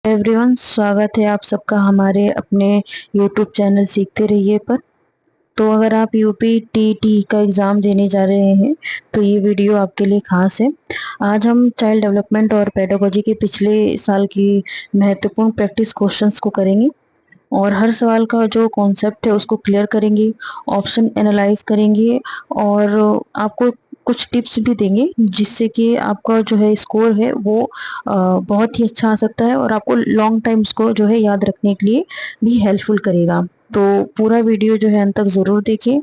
Everyone, स्वागत है आप सबका हमारे अपने यूट्यूब चैनल सीखते रहिए पर। तो अगर आप यूपी टीटी का एग्ज़ाम देने जा रहे हैं तो ये वीडियो आपके लिए खास है। आज हम चाइल्ड डेवलपमेंट और पेडागोजी के पिछले साल की महत्वपूर्ण प्रैक्टिस क्वेश्चंस को करेंगे और हर सवाल का जो कॉन्सेप्ट है उसको क्लियर करेंगे, ऑप्शन एनालाइज करेंगे और आपको कुछ टिप्स भी देंगे जिससे कि आपका जो है स्कोर है वो बहुत ही अच्छा आ सकता है और आपको लॉन्ग टाइम उसको जो है याद रखने के लिए भी हेल्पफुल करेगा। तो पूरा वीडियो जो है अंत तक ज़रूर देखें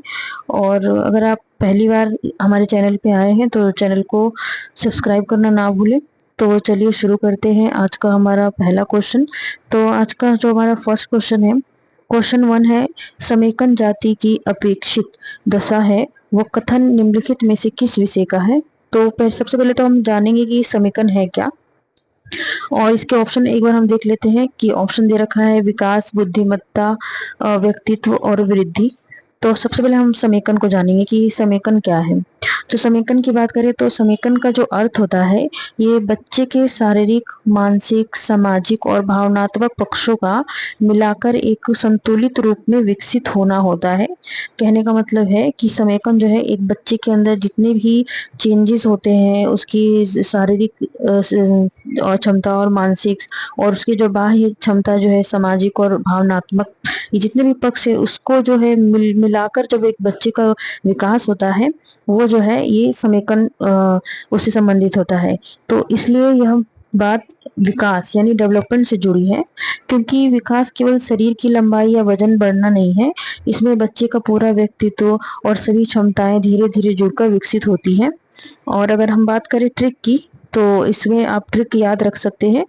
और अगर आप पहली बार हमारे चैनल पे आए हैं तो चैनल को सब्सक्राइब करना ना भूलें। तो चलिए शुरू करते हैं आज का हमारा पहला क्वेश्चन। तो आज का जो हमारा फर्स्ट क्वेश्चन है, क्वेश्चन 1 है, समेकन जाति की अपेक्षित दशा है वो कथन निम्नलिखित में से किस विषय का है। तो सबसे पहले तो हम जानेंगे कि समेकन है क्या और इसके ऑप्शन एक बार हम देख लेते हैं कि ऑप्शन दे रखा है विकास, बुद्धिमत्ता, व्यक्तित्व और वृद्धि। तो सबसे पहले हम समेकन को जानेंगे कि समेकन क्या है। तो समेकन की बात करें तो समेकन का जो अर्थ होता है ये बच्चे के शारीरिक, मानसिक, सामाजिक और भावनात्मक पक्षों का मिलाकर एक संतुलित रूप में विकसित होना होता है। कहने का मतलब है कि समेकन जो है एक बच्चे के अंदर जितने भी चेंजेस होते हैं उसकी शारीरिक और क्षमता और मानसिक और उसकी जो बाह्य क्षमता जो है सामाजिक और भावनात्मक, ये जितने भी पक्ष है उसको जो है मिलाकर जब एक बच्चे का विकास होता है वो जो है ये समेकन उससे संबंधित होता है। तो इसलिए यह बात विकास यानी डेवलपमेंट से जुड़ी है, क्योंकि विकास केवल शरीर की लंबाई या वजन बढ़ना नहीं है, इसमें बच्चे का पूरा व्यक्तित्व और सभी क्षमताएं धीरे धीरे जुड़कर विकसित होती हैं। और अगर हम बात करें ट्रिक की तो इसमें आप ट्रिक याद रख सकते हैं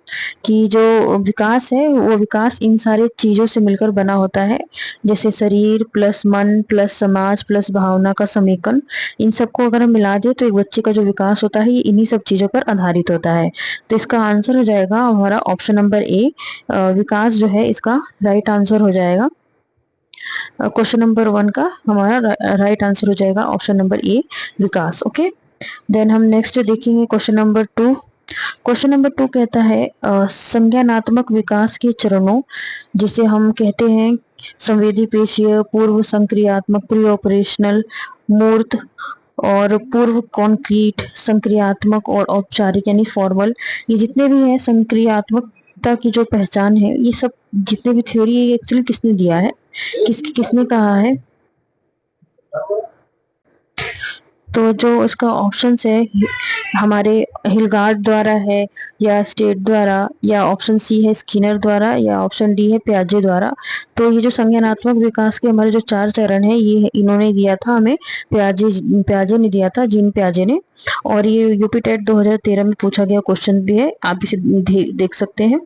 कि जो विकास है वो विकास इन सारे चीज़ों से मिलकर बना होता है, जैसे शरीर प्लस मन प्लस समाज प्लस भावना का समेकन। इन सबको अगर हम मिला दें तो एक बच्चे का जो विकास होता है ये इन्हीं सब चीज़ों पर आधारित होता है। तो इसका आंसर हो जाएगा हमारा ऑप्शन नंबर ए, विकास जो है इसका राइट आंसर हो जाएगा। क्वेश्चन नंबर 1 का हमारा राइट आंसर हो जाएगा ऑप्शन नंबर ए, विकास। ओके, देन हम नेक्स्ट देखेंगे क्वेश्चन नंबर 2। क्वेश्चन नंबर 2 कहता है संज्ञानात्मक विकास के चरणों, जिसे हम कहते हैं संवेदी पेशीय, पूर्व संक्रियात्मक प्री ऑपरेशनल, मूर्त और पूर्व कॉन्क्रीट, संक्रियात्मक और औपचारिक यानी फॉर्मल, ये जितने भी हैं संक्रियात्मकता की जो पहचान है, ये सब जितने भी थ्योरी है एक्चुअली किसने दिया है, किसने कहा है। तो जो इसका ऑप्शंस है हमारे हिलगार्ड द्वारा है या स्टेट द्वारा या ऑप्शन सी है स्किनर द्वारा या ऑप्शन डी है पियाजे द्वारा। तो ये जो संज्ञानात्मक विकास के हमारे जो 4 चरण है ये इन्होंने दिया था हमें, पियाजे ने दिया था, जीन पियाजे ने। और ये यूपी टेट 2013 में पूछा गया क्वेश्चन भी है, आप इसे देख सकते हैं।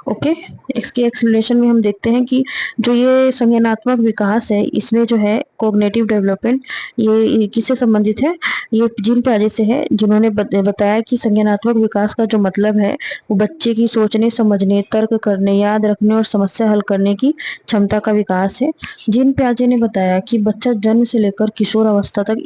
ओके, इसके एक्सप्लेनेशन में हम देखते हैं कि जो ये संज्ञानात्मक विकास है इसमें जो है कोग्निटिव डेवलपमेंट ये किससे संबंधित है, ये जीन पियाजे से है, जिन्होंने बताया कि संज्ञानात्मक विकास का जो मतलब है वो बच्चे की सोचने, समझने, तर्क करने, याद रखने और समस्या हल करने की क्षमता का विकास है। जीन पियाजे ने बताया कि बच्चा जन्म से लेकर किशोर अवस्था तक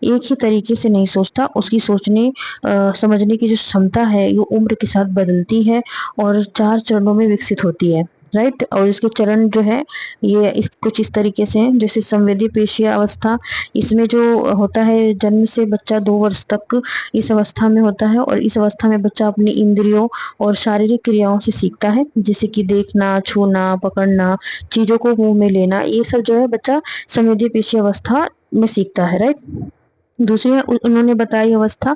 एक ही तरीके से नहीं सोचता, उसकी सोचने समझने की जो क्षमता है वो उम्र के साथ बदलती है और 4 चरणों में विकसित होती है। राइट, और इसके चरण जो है ये कुछ इस तरीके से हैं, जैसे संवेदी पेशीय अवस्था, इसमें जो होता है जन्म से बच्चा 2 वर्ष तक इस अवस्था में होता है और इस अवस्था में बच्चा अपनी इंद्रियों और शारीरिक क्रियाओं से सीखता है, जैसे कि देखना, छूना, पकड़ना, चीजों को मुंह में लेना, ये सब जो है बच्चा संवेदी पेशीय अवस्था में सीखता है। राइट, दूसरी उन्होंने बताई अवस्था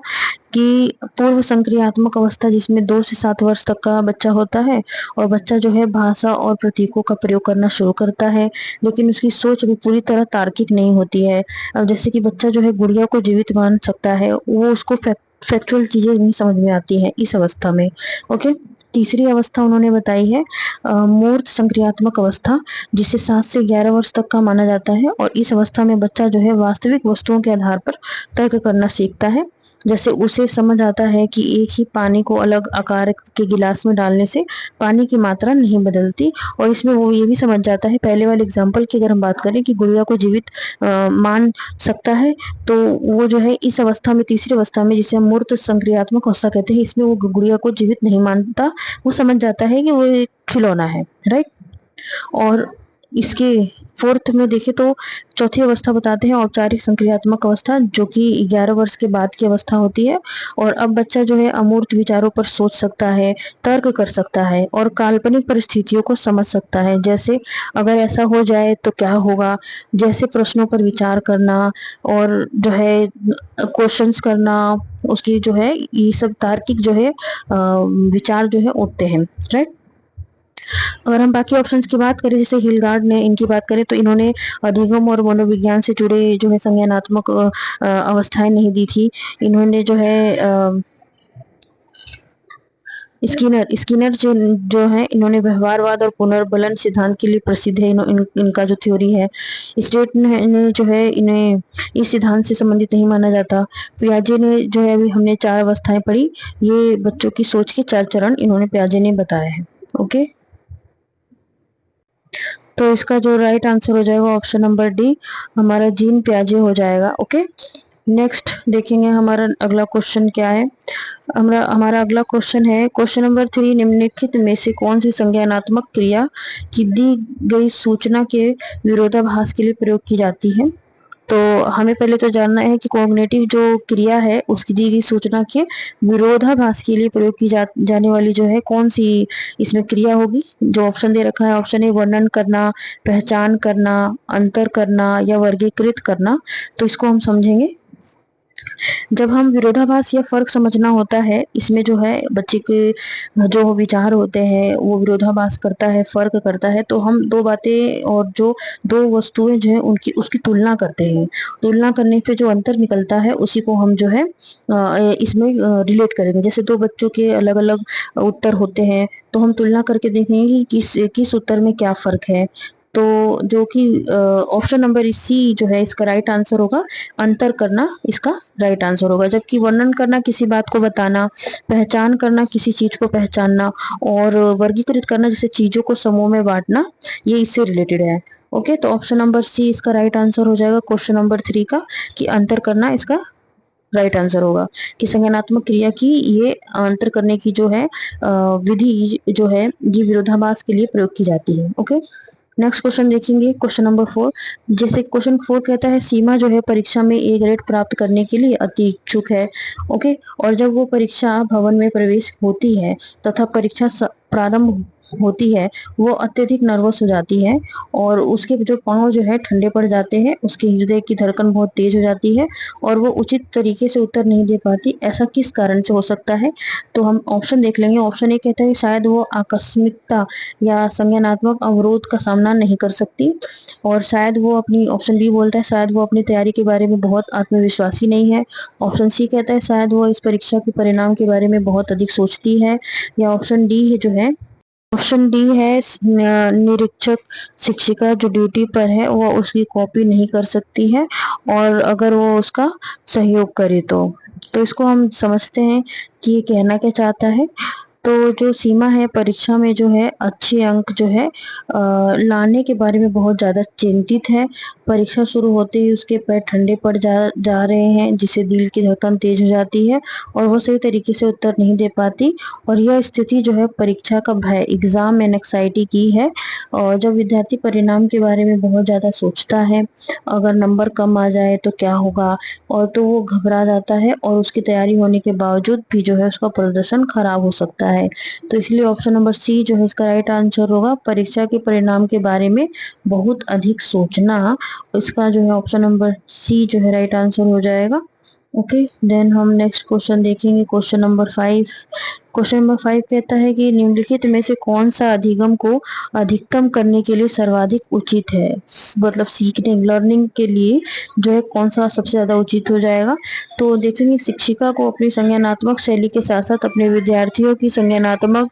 कि पूर्व संक्रियात्मक अवस्था, जिसमें 2 से 7 वर्ष तक का बच्चा होता है और बच्चा जो है भाषा और प्रतीकों का प्रयोग करना शुरू करता है, लेकिन उसकी सोच भी पूरी तरह तार्किक नहीं होती है। अब जैसे कि बच्चा जो है गुड़िया को जीवित मान सकता है, वो उसको फैक्चुअल चीजें नहीं समझ में आती हैं इस अवस्था में। ओके, तीसरी अवस्था उन्होंने बताई है मूर्त संक्रियात्मक अवस्था, जिसे 7 से 11 वर्ष तक का माना जाता है और इस अवस्था में बच्चा जो है वास्तविक वस्तुओं के आधार पर तर्क करना सीखता है। जैसे उसे समझ आता है कि एक ही पानी को अलग आकार के गिलास में डालने से पानी की मात्रा नहीं बदलती। और इसमें वो ये भी समझ जाता है, पहले वाले एग्जाम्पल की अगर हम बात करें कि गुड़िया को जीवित मान सकता है, तो वो जो है इस अवस्था में, तीसरी अवस्था में, जिसे हम मूर्त संक्रियात्मक अवस्था कहते हैं, इसमें वो गुड़िया को जीवित नहीं मानता। वो समझ जाता है कि वो एक खिलौना है, राइट। और इसके फोर्थ में देखें तो चौथी अवस्था बताते हैं औपचारिक संक्रियात्मक अवस्था, जो कि 11 वर्ष के बाद की अवस्था होती है। और अब बच्चा जो है अमूर्त विचारों पर सोच सकता है, तर्क कर सकता है और काल्पनिक परिस्थितियों को समझ सकता है, जैसे अगर ऐसा हो जाए तो क्या होगा, जैसे प्रश्नों पर विचार करना और जो है क्वेश्चंस करना, उसकी जो है ये सब तार्किक जो है विचार जो है उठते हैं, राइट। अगर हम बाकी ऑप्शंस की बात करें, जैसे हिलगार्ड ने इनकी बात करें तो इन्होंने अधिगम और मनोविज्ञान से जुड़े जो है संज्ञानात्मक अवस्थाएं नहीं दी थी। इन्होंने जो है स्किनर स्किनर जो है इन्होंने व्यवहारवाद और पुनर्बलन सिद्धांत के लिए प्रसिद्ध है। इनका जो थ्योरी है, स्टेट ने जो है इन्हें इस सिद्धांत से संबंधित नहीं माना जाता। पियाजे ने जो है, अभी हमने 4 अवस्थाएं पढ़ी, ये बच्चों की सोच के 4 चरण इन्होंने पियाजे ने बताया है। ओके, तो इसका जो राइट आंसर हो जाएगा ऑप्शन नंबर डी, हमारा जीन पियाजे हो जाएगा। ओके, नेक्स्ट देखेंगे हमारा अगला क्वेश्चन क्या है। हमारा अगला क्वेश्चन है क्वेश्चन नंबर 3, निम्नलिखित में से कौन सी संज्ञानात्मक क्रिया की दी गई सूचना के विरोधाभास के लिए प्रयोग की जाती है। तो हमें पहले तो जानना है कि कॉग्निटिव जो क्रिया है उसकी दी गई सूचना के विरोधाभास के लिए प्रयोग की जाने वाली जो है कौन सी इसमें क्रिया होगी। जो ऑप्शन दे रखा है, ऑप्शन ए वर्णन करना, पहचान करना, अंतर करना या वर्गीकृत करना। तो इसको हम समझेंगे। जब हम विरोधाभास या फर्क समझना होता है, इसमें जो है बच्चे के जो विचार होते हैं वो विरोधाभास करता है, फर्क करता है, तो हम दो बातें और जो दो वस्तुएं जो है उनकी उसकी तुलना करते हैं। तुलना करने पे जो अंतर निकलता है उसी को हम जो है इसमें रिलेट करेंगे। जैसे दो बच्चों के अलग अलग उत्तर होते हैं, तो हम तुलना करके देखेंगे कि किस उत्तर में क्या फर्क है। तो जो कि ऑप्शन नंबर सी जो है इसका राइट आंसर होगा, अंतर करना इसका राइट आंसर होगा। जबकि वर्णन करना किसी बात को बताना, पहचान करना किसी चीज को पहचानना और वर्गीकृत करना जैसे चीजों को समूह में बांटना, ये इससे रिलेटेड है। ओके, तो ऑप्शन नंबर सी इसका राइट आंसर हो जाएगा क्वेश्चन नंबर 3 का, कि अंतर करना इसका राइट आंसर होगा। कि संज्ञानात्मक क्रिया की ये अंतर करने की जो है विधि जो है ये विरोधाभास के लिए प्रयोग की जाती है। ओके, नेक्स्ट क्वेश्चन देखेंगे क्वेश्चन नंबर 4। जैसे क्वेश्चन 4 कहता है, सीमा जो है परीक्षा में ए ग्रेड प्राप्त करने के लिए अति इच्छुक है। ओके, और जब वो परीक्षा भवन में प्रवेश होती है तथा परीक्षा प्रारंभ होती है, वो अत्यधिक नर्वस हो जाती है और उसके जो पांव जो है ठंडे पड़ जाते हैं, उसके हृदय की धड़कन बहुत तेज हो जाती है और वो उचित तरीके से उत्तर नहीं दे पाती। ऐसा किस कारण से हो सकता है? तो हम ऑप्शन देख लेंगे। ऑप्शन ए कहता है शायद वो आकस्मिकता या संज्ञानात्मक अवरोध का सामना नहीं कर सकती, और शायद वो अपनी, ऑप्शन बी बोलता है शायद वो अपनी तैयारी के बारे में बहुत आत्मविश्वासी नहीं है। ऑप्शन सी कहता है शायद वो इस परीक्षा के परिणाम के बारे में बहुत अधिक सोचती है। या ऑप्शन डी है जो है, ऑप्शन डी है निरीक्षक शिक्षिका जो ड्यूटी पर है वो उसकी कॉपी नहीं कर सकती है, और अगर वो उसका सहयोग करे तो इसको हम समझते हैं कि ये कहना क्या चाहता है। तो जो सीमा है परीक्षा में जो है अच्छे अंक जो है लाने के बारे में बहुत ज़्यादा चिंतित है। परीक्षा शुरू होते ही उसके पैर ठंडे पड़ जा रहे हैं, जिससे दिल की धड़कन तेज हो जाती है और वो सही तरीके से उत्तर नहीं दे पाती। और यह स्थिति जो है परीक्षा का भय, एग्जाम एंग्जाइटी की है। और जब विद्यार्थी परिणाम के बारे में बहुत ज़्यादा सोचता है, अगर नंबर कम आ जाए तो क्या होगा, और तो वो घबरा जाता है और उसकी तैयारी होने के बावजूद भी जो है उसका प्रदर्शन खराब हो सकता है। तो इसलिए ऑप्शन नंबर सी जो है इसका राइट आंसर होगा, परीक्षा के परिणाम के बारे में बहुत अधिक सोचना। इसका जो है ऑप्शन नंबर सी जो है राइट आंसर हो जाएगा। ओके, देन हम नेक्स्ट क्वेश्चन देखेंगे क्वेश्चन नंबर 5। क्वेश्चन नंबर 5 कहता है कि निम्नलिखित में से कौन सा अधिगम को अधिकतम करने के लिए सर्वाधिक उचित है। मतलब सीखने, लर्निंग के लिए जो है कौन सा सबसे ज्यादा उचित हो जाएगा। तो देखेंगे शिक्षिका को अपनी संज्ञानात्मक शैली के साथ साथ अपने विद्यार्थियों की संज्ञानात्मक,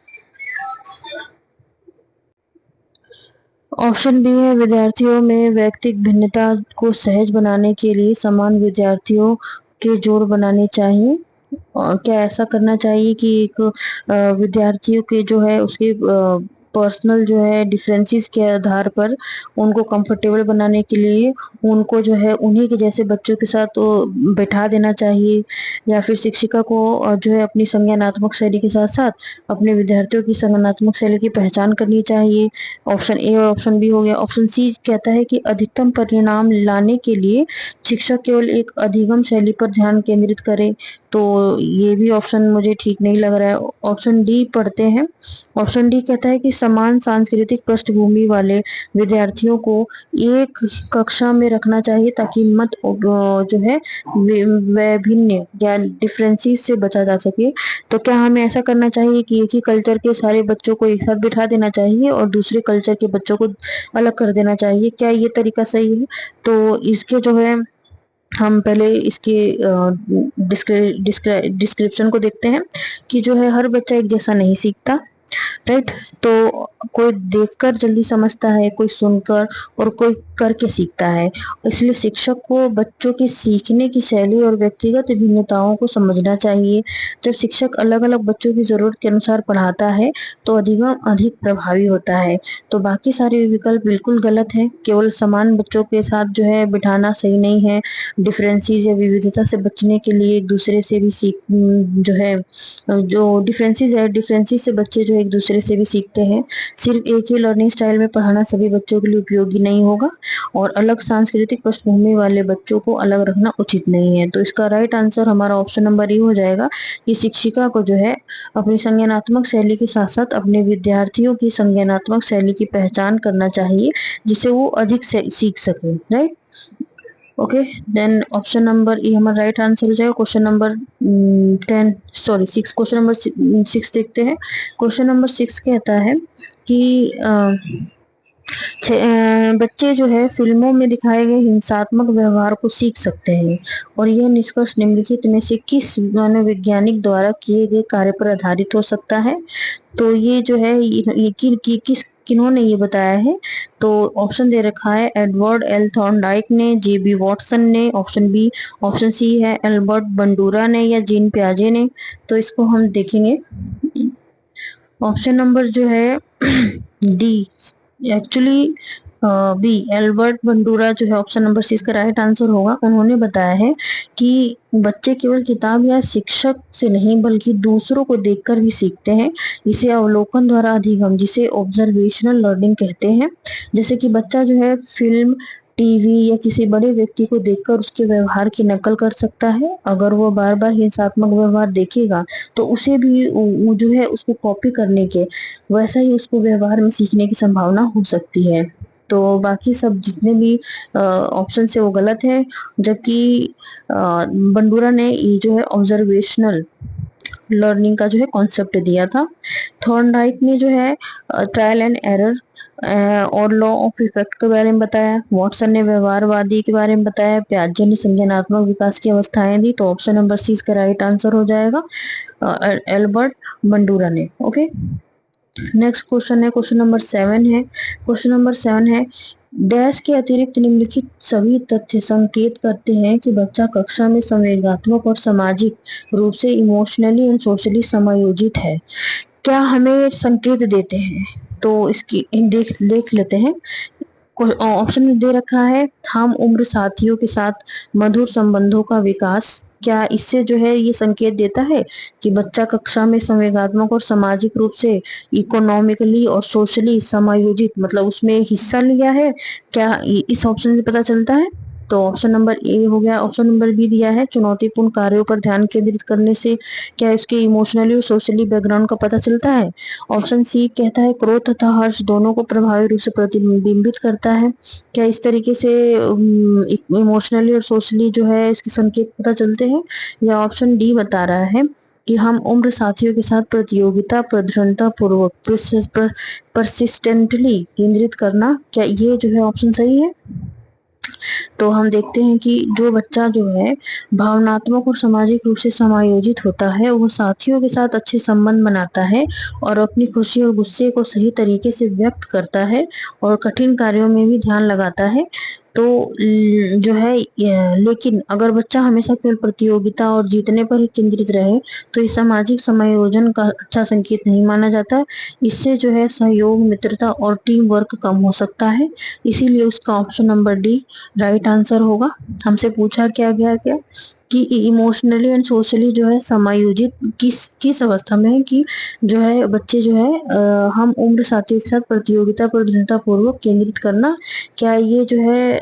ऑप्शन बी है विद्यार्थियों में व्यक्तिगत भिन्नता को सहज बनाने के लिए समान विद्यार्थियों के जोड़ बनाने चाहिए। क्या ऐसा करना चाहिए कि एक विद्यार्थियों के जो है उसके पर्सनल जो है डिफरेंसेस के आधार पर उनको कंफर्टेबल बनाने के लिए उनको जो है उन्हीं के जैसे बच्चों के साथ तो बैठा देना चाहिए, या फिर शिक्षिका को जो है अपनी संज्ञानात्मक शैली के साथ साथ अपने विद्यार्थियों की संज्ञानात्मक शैली की पहचान करनी चाहिए। ऑप्शन ए और ऑप्शन बी हो गया। ऑप्शन सी कहता है कि अधिकतम परिणाम लाने के लिए शिक्षक केवल एक अधिगम शैली पर ध्यान केंद्रित करे। तो ये भी ऑप्शन मुझे ठीक नहीं लग रहा है। ऑप्शन डी पढ़ते हैं। ऑप्शन डी कहता है कि समान सांस्कृतिक पृष्ठभूमि वाले विद्यार्थियों को एक कक्षा में रखना चाहिए ताकि मत जो है वैभिन्न या डिफरेंसेस से बचा जा सके। तो क्या हमें ऐसा करना चाहिए कि एक ही कल्चर के सारे बच्चों को एक साथ बिठा देना चाहिए और दूसरे कल्चर के बच्चों को अलग कर देना चाहिए? क्या ये तरीका सही है? तो इसके जो है हम पहले इसके डिस्क्रिप्शन को देखते हैं कि जो है हर बच्चा एक जैसा नहीं सीखता, राइट। तो कोई देखकर जल्दी समझता है, कोई सुनकर और कोई करके सीखता है। इसलिए शिक्षक को बच्चों के सीखने की शैली और व्यक्तिगत भिन्नताओं को समझना चाहिए। जब शिक्षक अलग अलग बच्चों की जरूरत के अनुसार पढ़ाता है तो अधिगम अधिक प्रभावी होता है। तो बाकी सारे विकल्प बिल्कुल गलत है। केवल समान बच्चों के साथ जो है बिठाना सही नहीं है। डिफरेंसेस या विविधता से बचने के लिए एक दूसरे से भी सीख जो है जो डिफरेंसेस से बच्चे जो एक दूसरे से भी सीखते हैं। सिर्फ एक ही लर्निंग स्टाइल में पढ़ाना सभी बच्चों के लिए उपयोगी नहीं होगा और अलग सांस्कृतिक पृष्ठभूमि वाले बच्चों को अलग रखना उचित नहीं है। तो इसका राइट आंसर हमारा ऑप्शन नंबर ए हो जाएगा कि शिक्षिका को जो है अपनी संज्ञानात्मक शैली के साथ साथ अपने विद्यार्थियों की संज्ञानात्मक शैली की पहचान करना चाहिए जिससे वो अधिक सीख सके, right. Okay, then option number E हमारा राइट आंसर हो जाएगा। क्वेश्चन नंबर 6 क्वेश्चन नंबर 6 देखते हैं। क्वेश्चन नंबर 6 कहता है कि बच्चे जो है फिल्मों में दिखाए गए हिंसात्मक व्यवहार को सीख सकते हैं और यह निष्कर्ष निम्नलिखित में से किस मनोवैज्ञानिक द्वारा किए गए कार्य पर आधारित हो सकता है? तो ये जो है ये किन्होंने ये बताया है? तो ऑप्शन दे रखा है एडवर्ड एल थॉर्नडाइक ने, जेबी वॉटसन ने, ऑप्शन बी, ऑप्शन सी है एल्बर्ट बंडूरा ने या जीन पियाजे ने। तो इसको हम देखेंगे। ऑप्शन नंबर जो है D actually B Albert Bandura जो है ऑप्शन नंबर सी इसका राइट आंसर होगा। उन्होंने बताया है कि बच्चे केवल किताब या शिक्षक से नहीं बल्कि दूसरों को देखकर भी सीखते हैं। इसे अवलोकन द्वारा अधिगम जिसे ऑब्जर्वेशनल लर्निंग कहते हैं। जैसे कि बच्चा जो है फिल्म, टीवी या किसी बड़े व्यक्ति को देखकर उसके व्यवहार की नकल कर सकता है। अगर वो बार बार हिंसात्मक व्यवहार देखेगा तो उसे भी वो जो है उसको कॉपी करने के वैसा ही उसको व्यवहार में सीखने की संभावना हो सकती है। तो बाकी सब जितने भी ऑप्शन है वो गलत है। जबकि बंडूरा ने ये जो है ऑब्जर्वेशनल लर्निंग का जो है कॉन्सेप्ट दिया था। थॉर्नडाइक ने जो है ट्रायल एंड एरर और लॉ ऑफ इफेक्ट के बारे में बताया। वॉटसन ने व्यवहारवादी के बारे में बताया। पियाजे ने संज्ञानात्मक विकास की अवस्थाएं दी। तो ऑप्शन नंबर सी इसका राइट आंसर हो जाएगा एल्बर्ट बंडूरा ने। ओके, नेक्स्ट क्वेश्चन है क्वेश्चन नंबर 7 है। क्वेश्चन नंबर 7 है डैश के अतिरिक्त निम्नलिखित सभी तथ्य संकेत करते हैं कि बच्चा कक्षा में संवेगात्मक और सामाजिक रूप से इमोशनली एंड सोशली समायोजित है। क्या हमें संकेत देते हैं? तो इसकी देख लेते हैं। ऑप्शन में दे रखा है हम उम्र साथियों के साथ मधुर संबंधों का विकास। क्या इससे जो है ये संकेत देता है कि बच्चा कक्षा में संवेगात्मक और सामाजिक रूप से इकोनॉमिकली और सोशली समायोजित मतलब उसमें हिस्सा लिया है? क्या इस ऑप्शन से पता चलता है? तो ऑप्शन नंबर ए हो गया। ऑप्शन नंबर बी दिया है चुनौतीपूर्ण कार्यों पर ध्यान केंद्रित करने से क्या इसके इमोशनली और सोशली बैकग्राउंड का पता चलता है? ऑप्शन सी कहता है क्रोध तथा हर्ष दोनों को प्रभावी रूप से प्रतिबिंबित करता है। क्या इस तरीके से इमोशनली और सोशली जो है इसके संकेत पता चलते हैं? या ऑप्शन डी बता रहा है कि हम उम्र साथियों के साथ प्रतियोगिता प्रदृढ़ता पूर्वक परसिस्टेंटली केंद्रित करना, क्या ये जो है ऑप्शन सही है? तो हम देखते हैं कि जो बच्चा जो है भावनात्मक और सामाजिक रूप से समायोजित होता है वो साथियों के साथ अच्छे संबंध बनाता है और अपनी खुशी और गुस्से को सही तरीके से व्यक्त करता है और कठिन कार्यों में भी ध्यान लगाता है। तो जो है लेकिन अगर बच्चा हमेशा केवल प्रतियोगिता और जीतने पर ही केंद्रित रहे तो इस सामाजिक समायोजन का अच्छा संकेत नहीं माना जाता। इससे जो है सहयोग, मित्रता और टीम वर्क कम हो सकता है। इसीलिए उसका option number D right answer होगा। हमसे पूछा क्या गया क्या कि इमोशनली एंड सोशली जो है समायोजित किस अवस्था में है कि जो है बच्चे जो है हम उम्र साथी के साथ प्रतियोगिता पर दृढ़ता पूर्वक केंद्रित करना, क्या ये जो है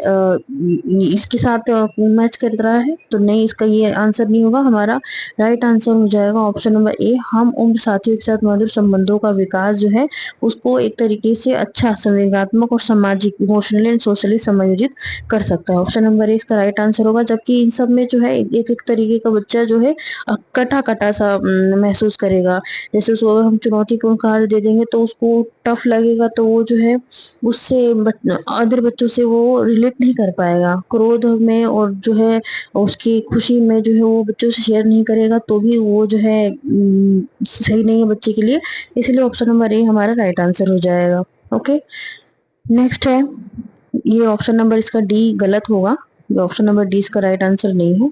इसके साथ मैच कर रहा है? तो नहीं, इसका ये आंसर नहीं होगा। हमारा राइट आंसर हो जाएगा ऑप्शन नंबर ए, हम उम्र साथियों के साथ मधुर संबंधों का विकास जो है उसको एक तरीके से अच्छा संवेगात्मक और सामाजिक, इमोशनली एंड सोशली समायोजित कर सकता है। ऑप्शन नंबर ए इसका राइट आंसर होगा। जबकि इन सब में जो है एक एक तरीके का बच्चा जो है कटा कटा सा महसूस करेगा। जैसे उसको अगर हम चुनौतीपूर्ण कार्य दे देंगे तो उसको टफ लगेगा, तो वो जो है उससे अदर बच्चों से वो रिलेट नहीं कर पाएगा। क्रोध में और जो है उसकी खुशी में जो है वो बच्चों से शेयर नहीं करेगा, तो भी वो जो है सही नहीं है बच्चे के लिए। इसलिए ऑप्शन नंबर ए हमारा राइट आंसर हो जाएगा। ओके, नेक्स्ट है, ये ऑप्शन नंबर इसका डी गलत होगा। ये ऑप्शन नंबर डी इसका राइट आंसर नहीं है।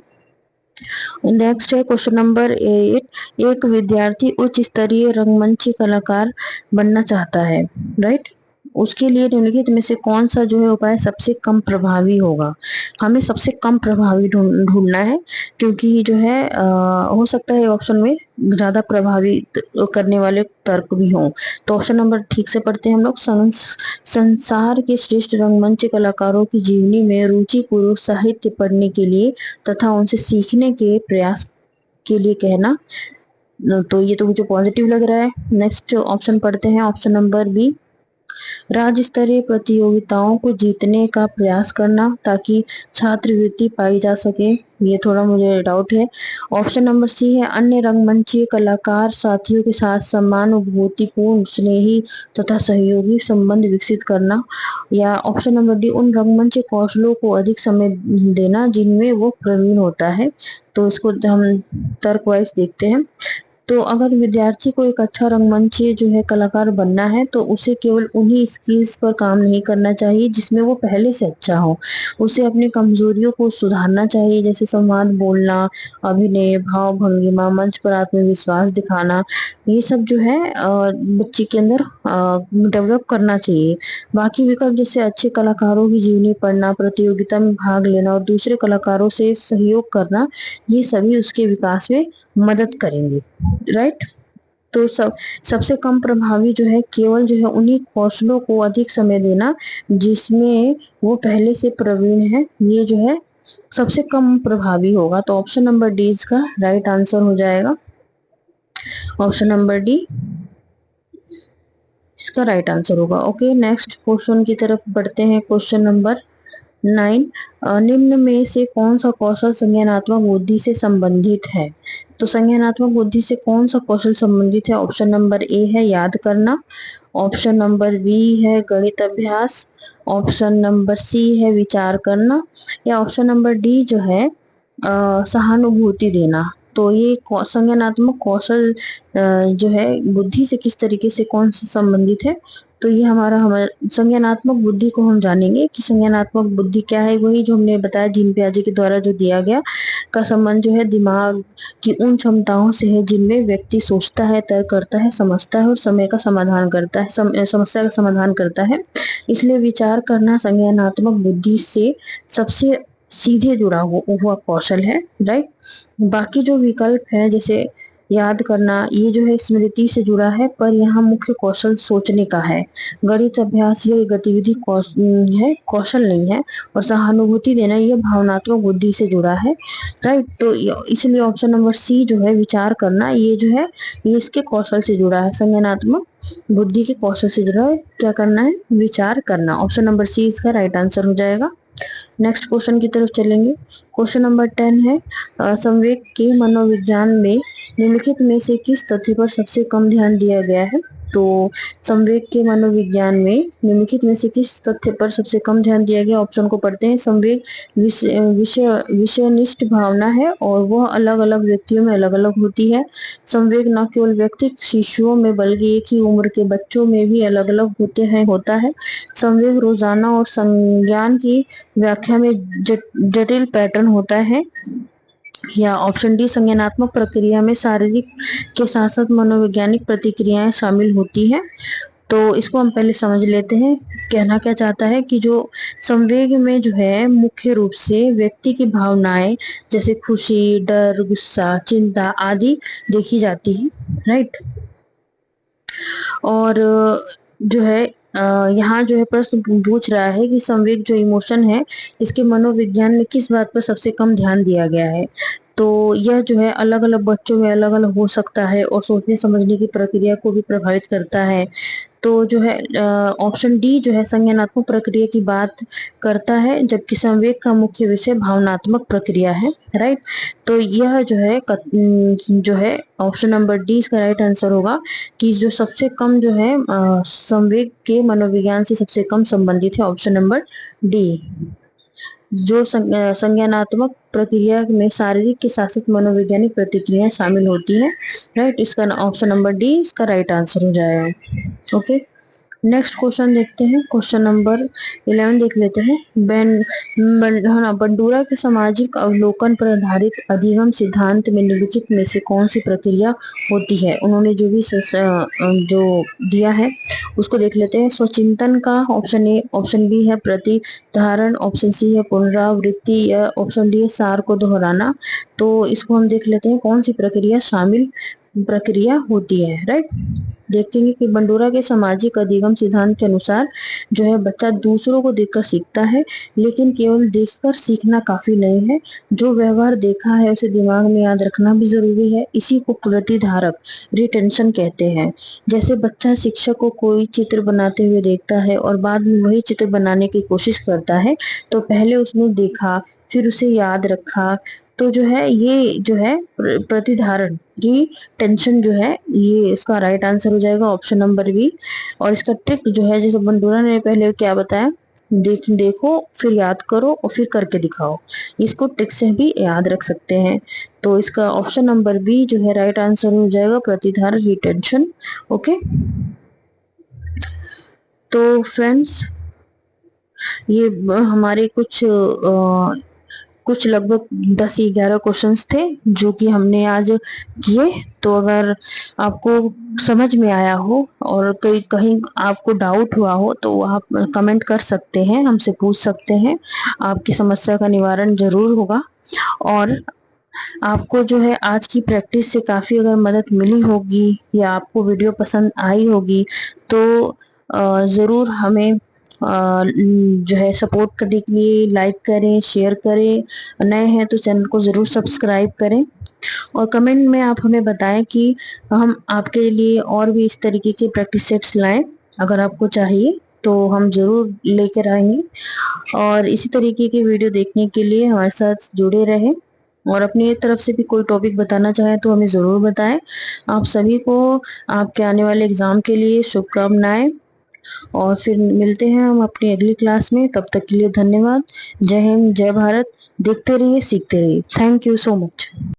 नेक्स्ट है क्वेश्चन नंबर 8, एक विद्यार्थी उच्च स्तरीय रंगमंच कलाकार बनना चाहता है, राइट? उसके लिए निम्नलिखित में से कौन सा जो है उपाय सबसे कम प्रभावी होगा? हमें सबसे कम प्रभावी ढूंढना है, क्योंकि जो है हो सकता है ऑप्शन में ज्यादा प्रभावित करने वाले तर्क भी हों। तो ऑप्शन नंबर ठीक से पढ़ते हैं हम लोग। संसार के श्रेष्ठ रंगमंच कलाकारों की जीवनी में रुचि पूर्वक साहित्य पढ़ने के लिए तथा उनसे सीखने के प्रयास के लिए कहना, तो ये तो मुझे पॉजिटिव लग रहा है। नेक्स्ट ऑप्शन पढ़ते हैं, ऑप्शन नंबर बी, राज्य स्तरीय प्रतियोगिताओं को जीतने का प्रयास करना ताकि छात्रवृत्ति पाई जा सके, ये थोड़ा मुझे डाउट है। ऑप्शन नंबर सी है अन्य रंगमंचीय कलाकार साथियों के साथ समानुभूतिपूर्ण, स्नेही तथा सहयोगी संबंध विकसित करना। या ऑप्शन नंबर डी, उन रंगमंच कौशलों को अधिक समय देना जिनमें वो प्रवीण होता है। तो इसको हम तर्क वाइज देखते हैं। तो अगर विद्यार्थी को एक अच्छा रंगमंच जो है कलाकार बनना है तो उसे केवल उन्हीं स्किल्स पर काम नहीं करना चाहिए जिसमें वो पहले से अच्छा हो। उसे अपनी कमजोरियों को सुधारना चाहिए, जैसे संवाद बोलना, अभिनय, भाव भंगिमा, मंच पर आत्मविश्वास दिखाना, ये सब जो है बच्चे के अंदर डेवलप करना चाहिए। बाकी विकल्प जैसे अच्छे कलाकारों की जीवनी पढ़ना, प्रतियोगिता में भाग लेना और दूसरे कलाकारों से सहयोग करना, ये सभी उसके विकास में मदद करेंगे, राइट? तो सबसे कम प्रभावी जो है केवल जो है उन्हीं कौशलों को अधिक समय देना जिसमें वो पहले से प्रवीण है, ये जो है सबसे कम प्रभावी होगा। तो ऑप्शन नंबर डी इसका राइट आंसर हो जाएगा। ऑप्शन नंबर डी इसका राइट आंसर होगा। ओके, नेक्स्ट क्वेश्चन की तरफ बढ़ते हैं। क्वेश्चन नंबर 9, निम्न में से कौन सा कौशल संज्ञानात्मक बुद्धि से संबंधित है? तो संज्ञानात्मक बुद्धि से कौन सा कौशल संबंधित है? ऑप्शन नंबर ए है याद करना, ऑप्शन नंबर बी है गणित अभ्यास, ऑप्शन नंबर सी है विचार करना, या ऑप्शन नंबर डी जो है सहानुभूति देना। तो ये संज्ञानात्मक कौशल जो है बुद्धि से किस तरीके से कौन सा संबंधित है? तो ये हमारा संज्ञानात्मक बुद्धि को हम जानेंगे कि संज्ञानात्मक बुद्धि क्या है। वही जो हमने बताया जीन पियाजे के द्वारा जो दिया गया का संबंध जो है दिमाग की उन क्षमताओं से है जिनमें व्यक्ति सोचता है, तर्क करता है, समझता है और समय का समाधान करता है, समस्या का समाधान करता है। इसलिए विचार करना संज्ञानात्मक बुद्धि से सबसे सीधे जुड़ा हुआ कौशल है, राइट? बाकी जो विकल्प है जैसे याद करना, ये जो है स्मृति से जुड़ा है, पर यहाँ मुख्य कौशल सोचने का है। गणित अभ्यास ये गतिविधि कौशल नहीं है, और सहानुभूति देना ये भावनात्मक बुद्धि से जुड़ा है, राइट? तो इसलिए ऑप्शन नंबर सी जो है विचार करना, ये जो है ये इसके कौशल से जुड़ा है, संज्ञानात्मक बुद्धि के कौशल से जुड़ा है। क्या करना है? विचार करना। ऑप्शन नंबर सी इसका राइट आंसर हो जाएगा। नेक्स्ट क्वेश्चन की तरफ चलेंगे। क्वेश्चन नंबर 10 है, संवेग के मनोविज्ञान में निम्नलिखित में से किस तथ्य पर सबसे कम ध्यान दिया गया है? तो संवेग के मनोविज्ञान में निम्नलिखित में से किस तथ्य पर सबसे कम ध्यान दिया गया? ऑप्शन को पढ़ते हैं। संवेग विषयनिष्ठ भावना है और वह अलग अलग व्यक्तियों में अलग अलग होती है। संवेग न केवल व्यक्ति शिशुओं में बल्कि एक ही उम्र के बच्चों में भी अलग अलग होता है। संवेग रोजाना और संज्ञान की व्याख्या में जटिल पैटर्न होता है। या ऑप्शन डी, संज्ञानात्मक प्रक्रिया में शारीरिक के साथ साथ मनोवैज्ञानिक प्रतिक्रियाएं शामिल होती हैं। तो इसको हम पहले समझ लेते हैं। कहना क्या चाहता है कि जो संवेग में जो है मुख्य रूप से व्यक्ति की भावनाएं जैसे खुशी, डर, गुस्सा, चिंता आदि देखी जाती है, राइट। और जो है यहाँ जो है प्रश्न पूछ रहा है कि संवेग जो इमोशन है इसके मनोविज्ञान में किस बात पर सबसे कम ध्यान दिया गया है? तो यह जो है अलग अलग बच्चों में अलग अलग हो सकता है और सोचने समझने की प्रक्रिया को भी प्रभावित करता है। तो जो है ऑप्शन डी जो है संज्ञानात्मक प्रक्रिया की बात करता है, जबकि संवेग का मुख्य विषय भावनात्मक प्रक्रिया है, राइट। तो यह जो है ऑप्शन नंबर डी इसका राइट आंसर होगा कि जो सबसे कम जो है संवेग के मनोविज्ञान से सबसे कम संबंधित है ऑप्शन नंबर डी। जो संज्ञानात्मक प्रक्रिया में शारीरिक के साथ साथ मनोवैज्ञानिक प्रतिक्रियाएं शामिल होती हैं, राइट। इसका ऑप्शन नंबर डी इसका राइट आंसर हो जाएगा। ओके, नेक्स्ट क्वेश्चन देखते हैं। क्वेश्चन नंबर 11 देख लेते हैं। बंडूरा के सामाजिक अवलोकन पर आधारित अधिगम सिद्धांत में निम्नलिखित में से कौन सी प्रक्रिया होती है? उन्होंने जो भी जो दिया है उसको देख लेते हैं। स्वचिंतन का ऑप्शन ए, ऑप्शन बी है प्रतिधारण, ऑप्शन सी है पुनरावृत्ति या ऑप्शन डी है सार को दोहराना। तो इसको हम देख लेते हैं कौन सी प्रक्रिया होती है, राइट। देखेंगे कि बंडूरा के सामाजिक अधिगम सिद्धांत के अनुसार जो है बच्चा दूसरों को देखकर सीखता है, लेकिन केवल देखकर सीखना काफी नहीं है। जो व्यवहार देखा है उसे दिमाग में याद रखना भी जरूरी है। इसी को प्रतिधारक रिटेंशन कहते हैं। जैसे बच्चा शिक्षक को कोई चित्र बनाते हुए देखता है और बाद में वही चित्र बनाने की कोशिश करता है, तो पहले उसने देखा फिर उसे याद रखा। तो जो है ये जो है प्रतिधारण की टेंशन जो है ये इसका राइट आंसर हो जाएगा ऑप्शन नंबर बी। और इसका ट्रिक जो है जैसे बंडूरा ने पहले क्या बताया, देखो फिर याद करो और फिर करके दिखाओ। इसको ट्रिक से भी याद रख सकते हैं। तो इसका ऑप्शन नंबर बी जो है राइट आंसर हो जाएगा प्रतिधारण रिटेंशन। ओके, तो फ्रेंड्स ये हमारे कुछ लगभग 10-11 क्वेश्चंस थे जो कि हमने आज किए। तो अगर आपको समझ में आया हो और कहीं आपको डाउट हुआ हो तो आप कमेंट कर सकते हैं, हमसे पूछ सकते हैं। आपकी समस्या का निवारण जरूर होगा। और आपको जो है आज की प्रैक्टिस से काफ़ी अगर मदद मिली होगी या आपको वीडियो पसंद आई होगी तो ज़रूर हमें जो है सपोर्ट करने के लिए लाइक करें, शेयर करें। नए हैं तो चैनल को ज़रूर सब्सक्राइब करें और कमेंट में आप हमें बताएं कि हम आपके लिए और भी इस तरीके के प्रैक्टिस सेट्स लाएं। अगर आपको चाहिए तो हम ज़रूर लेकर आएंगे। और इसी तरीके की वीडियो देखने के लिए हमारे साथ जुड़े रहें और अपनी तरफ से भी कोई टॉपिक बताना चाहें तो हमें ज़रूर बताएं। आप सभी को आपके आने वाले एग्ज़ाम के लिए शुभकामनाएं और फिर मिलते हैं हम अपनी अगली क्लास में। तब तक के लिए धन्यवाद। जय हिंद, जय भारत। देखते रहिए, सीखते रहिए। Thank you so much.